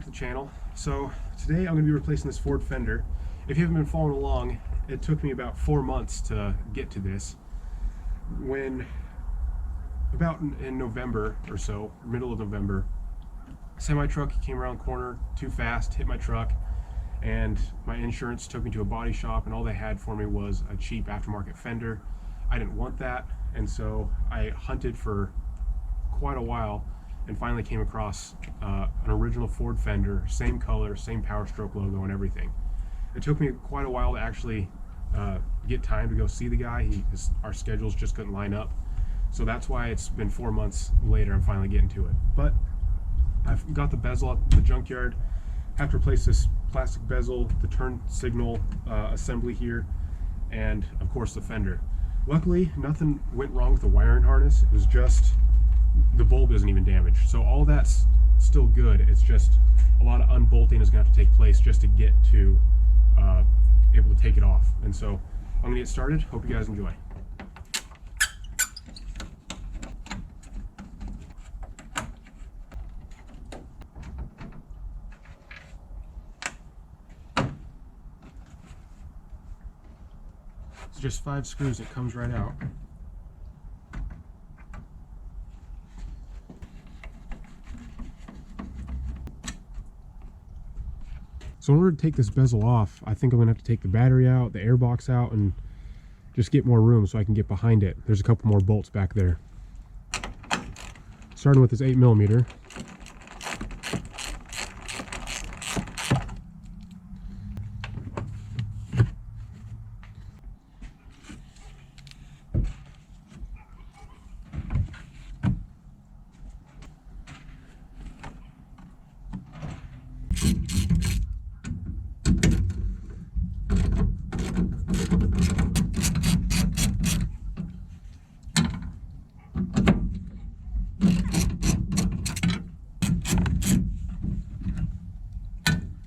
back to the channel. So today I'm going to be replacing this Ford Fender. If you haven't been following along, it took me about 4 months to get to this. When about in November or so, middle of November, semi truck came around the corner too fast, hit my truck, and my insurance took me to a body shop, and all they had for me was a cheap aftermarket Fender. I didn't want that, and so I hunted for quite a while and finally came across an original Ford Fender, same color, same Power Stroke logo and everything. It took me quite a while to actually get time to go see the guy. Our schedules just couldn't line up, so that's why it's been 4 months later I'm finally getting to it. But I've got the bezel at the junkyard. Have to replace this plastic bezel, the turn signal assembly here, and of course the fender. Luckily, nothing went wrong with the wiring harness. It was just the bulb isn't even damaged, so all that's still good. It's just a lot of unbolting is going to have to take place just to get to able to take it off. And so I'm going to get started. Hope you guys enjoy. It's just 5 screws. It comes right out. So in order to take this bezel off, I think I'm going to have to take the battery out, the air box out, and just get more room so I can get behind it. There's a couple more bolts back there. Starting with this 8mm.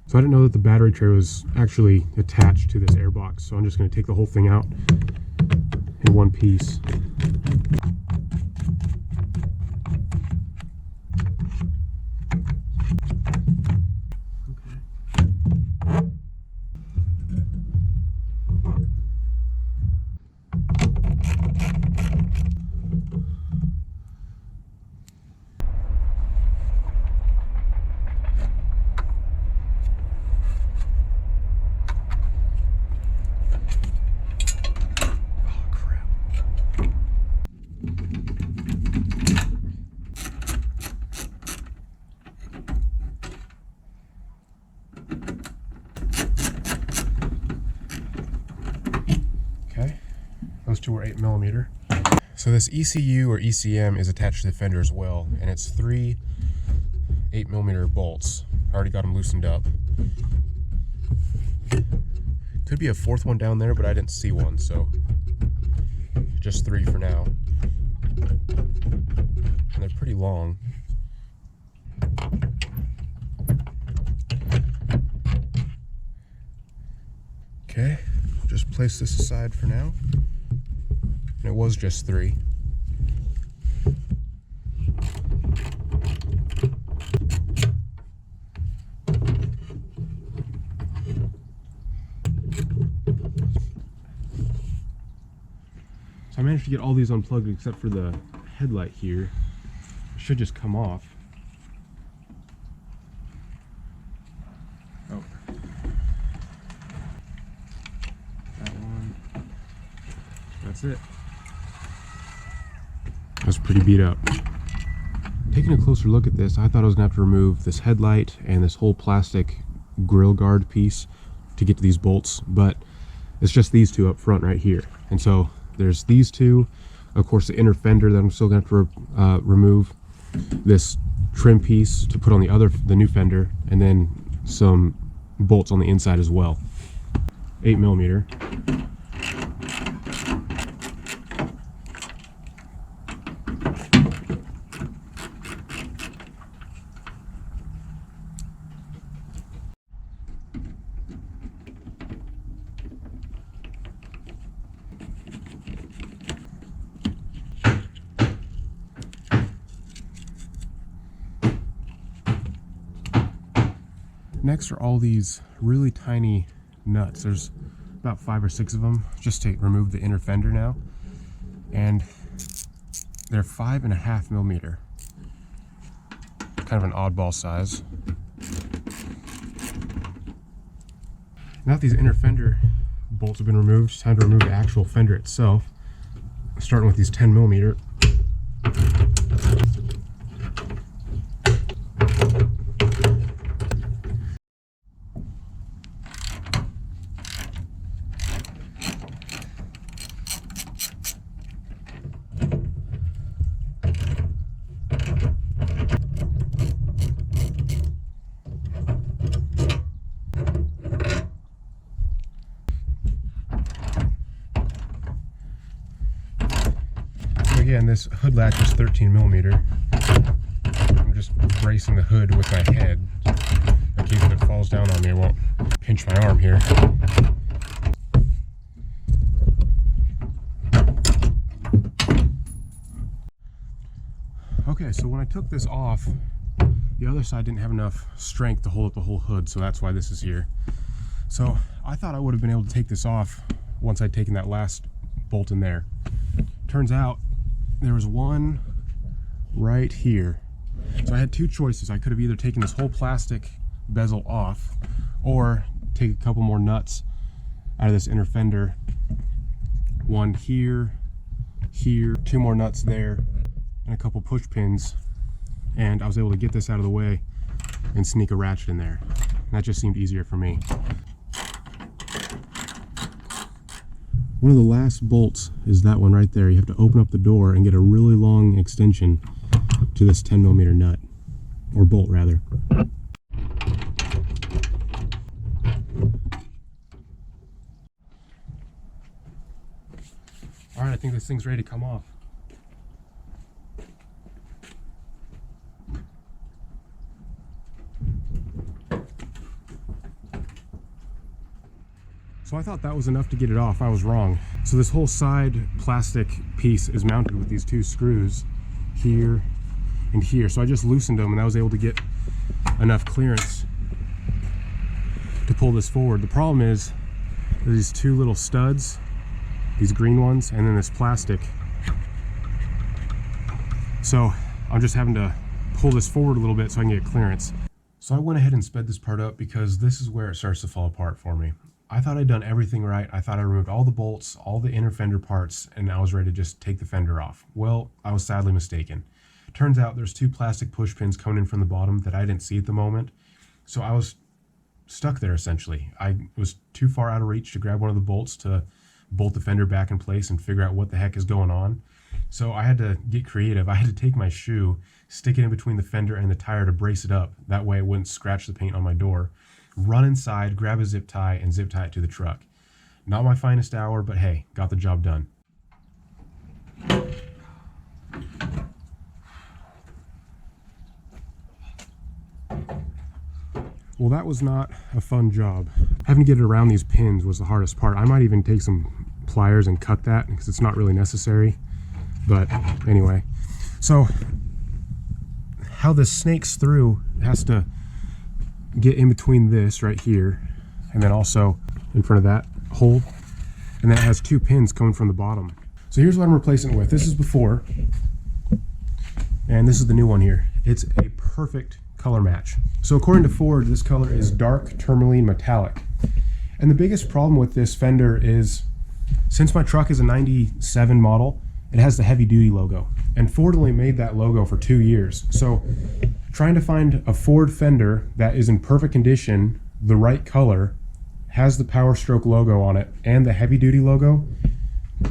So I didn't know that the battery tray was actually attached to this airbox, so I'm just going to take the whole thing out in one piece. Those two are 8mm. So this ECU or ECM is attached to the fender as well, and it's 3 8mm bolts. I already got them loosened up. Could be a 4th one down there, but I didn't see one, so just 3 for now. And they're pretty long. Okay, just place this aside for now. And it was just 3. So I managed to get all these unplugged except for the headlight here. It should just come off. Oh. That one. That's it. That's pretty beat up. Taking a closer look at this, I thought I was gonna have to remove this headlight and this whole plastic grill guard piece to get to these bolts, but it's just these two up front right here. And so there's these two, of course the inner fender that I'm still gonna have to remove, this trim piece to put on the new fender, and then some bolts on the inside as well. 8mm. Next are all these really tiny nuts. There's about 5 or 6 of them, just to remove the inner fender now. And they're 5.5 millimeter. Kind of an oddball size. Now that these inner fender bolts have been removed, it's time to remove the actual fender itself. Starting with these 10 millimeter. Again, this hood latch is 13 millimeter. I'm just bracing the hood with my head in case if it falls down on me, it won't pinch my arm here. Okay, so when I took this off, the other side didn't have enough strength to hold up the whole hood, so that's why this is here. So I thought I would have been able to take this off once I'd taken that last bolt in there. Turns out there was one right here. So I had two choices. I could have either taken this whole plastic bezel off or take a couple more nuts out of this inner fender. One here, here, 2 more nuts there, and a couple push pins. And I was able to get this out of the way and sneak a ratchet in there. And that just seemed easier for me. One of the last bolts is that one right there. You have to open up the door and get a really long extension to this 10 millimeter nut, or bolt rather. All right, I think this thing's ready to come off. So I thought that was enough to get it off. I was wrong. So this whole side plastic piece is mounted with these 2 screws here and here. So I just loosened them and I was able to get enough clearance to pull this forward. The problem is there's these 2 little studs, these green ones, and then this plastic. So I'm just having to pull this forward a little bit so I can get clearance. So I went ahead and sped this part up because this is where it starts to fall apart for me. I thought I'd done everything right. I thought I removed all the bolts, all the inner fender parts, and I was ready to just take the fender off. Well, I was sadly mistaken. Turns out there's 2 plastic push pins coming in from the bottom that I didn't see at the moment. So I was stuck there essentially. I was too far out of reach to grab one of the bolts to bolt the fender back in place and figure out what the heck is going on. So I had to get creative. I had to take my shoe, stick it in between the fender and the tire to brace it up. That way it wouldn't scratch the paint on my door. Run inside, grab a zip tie, and zip tie it to the truck. Not my finest hour, but hey, got the job done. Well, that was not a fun job. Having to get it around these pins was the hardest part. I might even take some pliers and cut that because it's not really necessary. But anyway, so how this snakes through, it has to get in between this right here and then also in front of that hole, and then it has 2 pins coming from the bottom. So here's what I'm replacing it with. This is before and this is the new one here. It's a perfect color match. So according to Ford, this color is dark tourmaline metallic, and the biggest problem with this fender is since my truck is a 97 model, it has the heavy duty logo, and Ford only made that logo for 2 years. So trying to find a Ford fender that is in perfect condition, the right color, has the Power Stroke logo on it, and the heavy duty logo,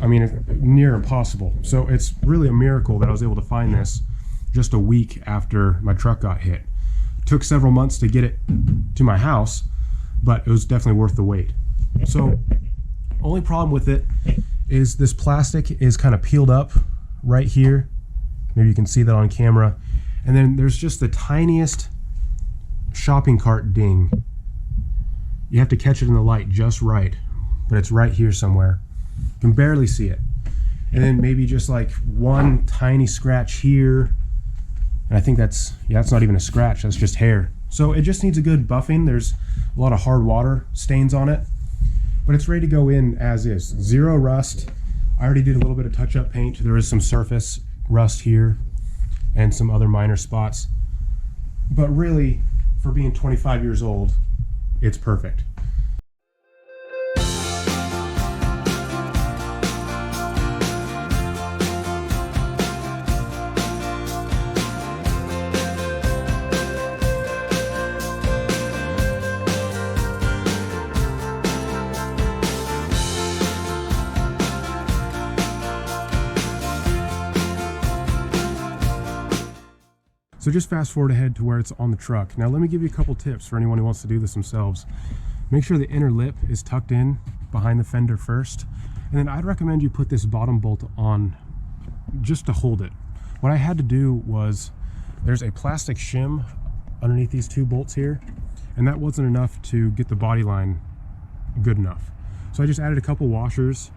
I mean, it's near impossible. So it's really a miracle that I was able to find this just a week after my truck got hit. It took several months to get it to my house, but it was definitely worth the wait. So only problem with it is this plastic is kind of peeled up right here. Maybe you can see that on camera. And then there's just the tiniest shopping cart ding. You have to catch it in the light just right, but it's right here somewhere. You can barely see it. And then maybe just like one tiny scratch here. And I think that's, yeah, that's not even a scratch, that's just hair. So it just needs a good buffing. There's a lot of hard water stains on it, but it's ready to go in as is. Zero rust. I already did a little bit of touch-up paint. There is some surface rust here and some other minor spots, but really, for being 25 years old, it's perfect. So just fast forward ahead to where it's on the truck. Now let me give you a couple tips for anyone who wants to do this themselves. Make sure the inner lip is tucked in behind the fender first. And then I'd recommend you put this bottom bolt on just to hold it. What I had to do was, there's a plastic shim underneath these two bolts here, and that wasn't enough to get the body line good enough. So I just added a couple washers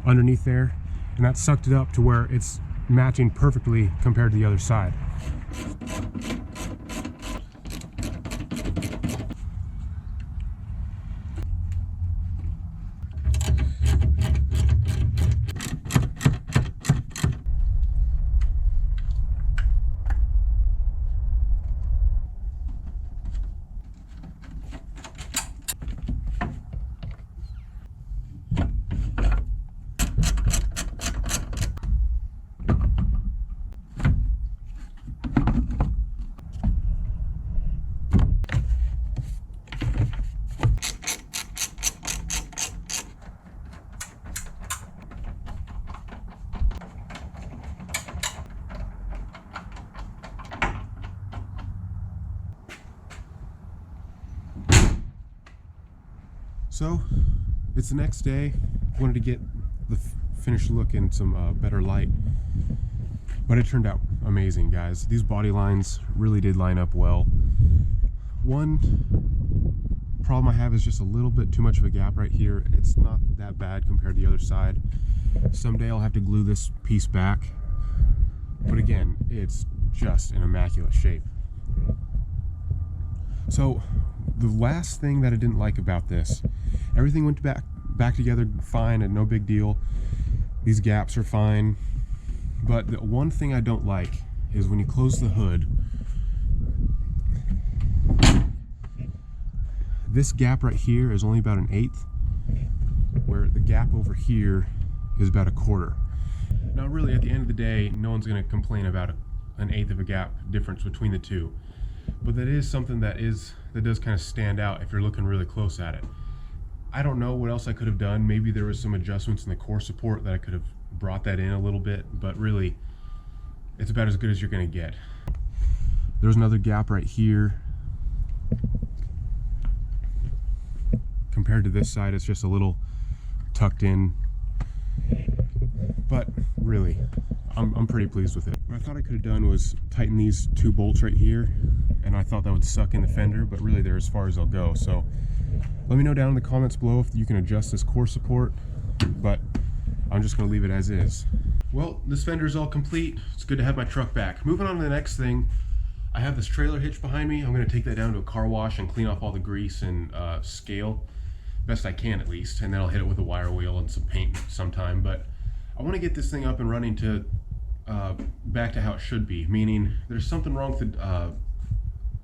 underneath there, and that sucked it up to where it's matching perfectly compared to the other side. So it's the next day. Wanted to get the finished look in some better light, but it turned out amazing, guys. These body lines really did line up well. One problem I have is just a little bit too much of a gap right here. It's not that bad compared to the other side. Someday I'll have to glue this piece back, but again, it's just in immaculate shape. So the last thing that I didn't like about this, everything went back together fine and no big deal. These gaps are fine, but the one thing I don't like is when you close the hood, this gap right here is only about 1/8, where the gap over here is about 1/4. Now really, at the end of the day, no one's going to complain about 1/8 of a gap difference between the two, but that is something that does kind of stand out if you're looking really close at it. I don't know what else I could have done. Maybe there was some adjustments in the core support that I could have brought that in a little bit, but really it's about as good as you're going to get. There's another gap right here. Compared to this side, it's just a little tucked in, but really I'm pretty pleased with it. What I thought I could have done was tighten these two bolts right here, and I thought that would suck in the fender, but really they're as far as they'll go. So let me know down in the comments below if you can adjust this core support, but I'm just going to leave it as is. Well, this fender is all complete. It's good to have my truck back. Moving on to the next thing, I have this trailer hitch behind me. I'm going to take that down to a car wash and clean off all the grease and scale, best I can at least, and then I'll hit it with a wire wheel and some paint sometime. But I want to get this thing up and running to back to how it should be, meaning there's something wrong with the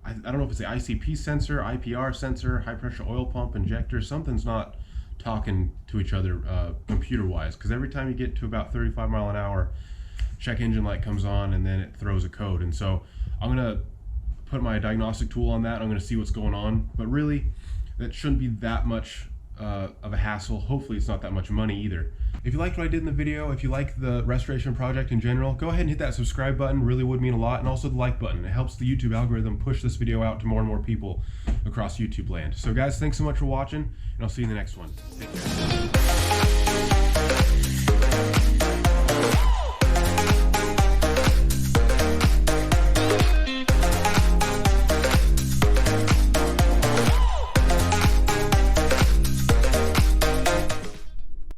I don't know if it's the ICP sensor, IPR sensor, high pressure oil pump, injector. Something's not talking to each other computer wise, because every time you get to about 35 miles an hour, check engine light comes on and then it throws a code. And so I'm going to put my diagnostic tool on that. I'm going to see what's going on, but really that shouldn't be that much of a hassle. Hopefully it's not that much money either. If you liked what I did in the video, if you like the restoration project in general, go ahead and hit that subscribe button. Really would mean a lot. And also the like button. It helps the YouTube algorithm push this video out to more and more people across YouTube land. So guys, thanks so much for watching, and I'll see you in the next one. Take care.